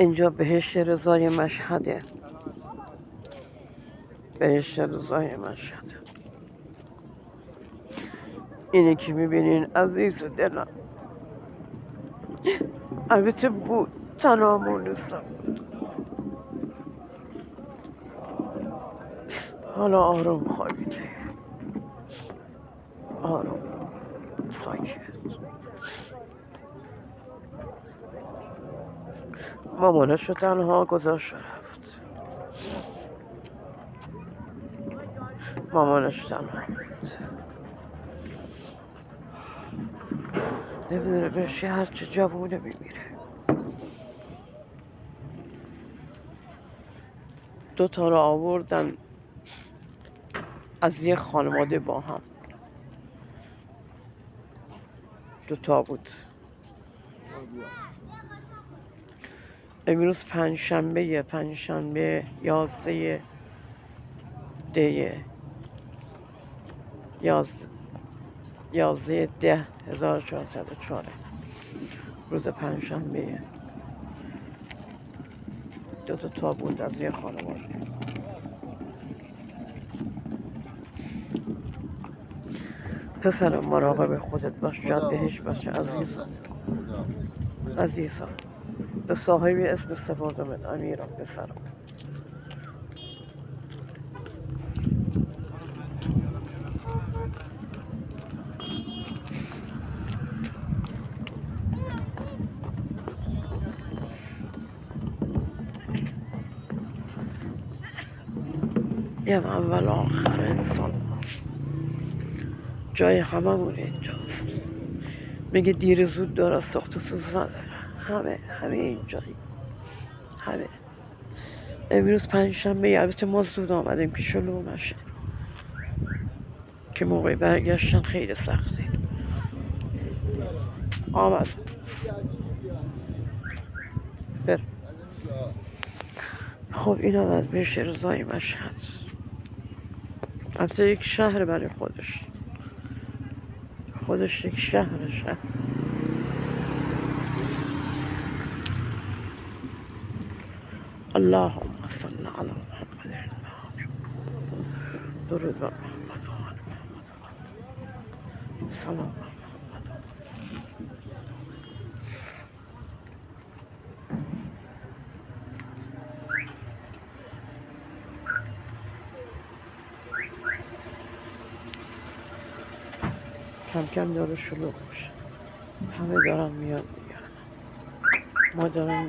اینجا بهشت رضای مشهده، بهشت رضای مشهده. اینی که میبینین عزیز دلم، البته بود تنهامون نیستم، حالا آروم خوابیده، آروم ساکت. مامانش رو تنها گذاشت رفت، مامانش تنها بود، نمیدونه بهش هرچه جوونه میمیره. دوتا رو آوردن از یه خانواده با هم، دوتا بود. امروز پنجشنبه 11 دی 1404 روز پنجشنبه. دوتا تابوت از یه خانواده. پسرم مراقب خودت باش، جادهش باش عزیزم، عزیزم. به صاحبی اسم سپردمت امیرم پسرم. یم اول آخر انسان، جای همه مون اینجاست. میگه دیر زود داره ساخت و سوز نداره، همه اینجایی، همه. امروز پنجشنبه، البته ما زود آمدیم که شلوغ نشه، که موقع برگشتن خیلی سخته. آمد بر. خب این آمد بهشت رضای مشهد، البته یک شهر برای خودش یک شهر. اللهم صل علی محمد، درود بر محمد و آل محمد، سلام بر محمد. کم کم داره شلوغ میشه، همه دارن میان، ما دارن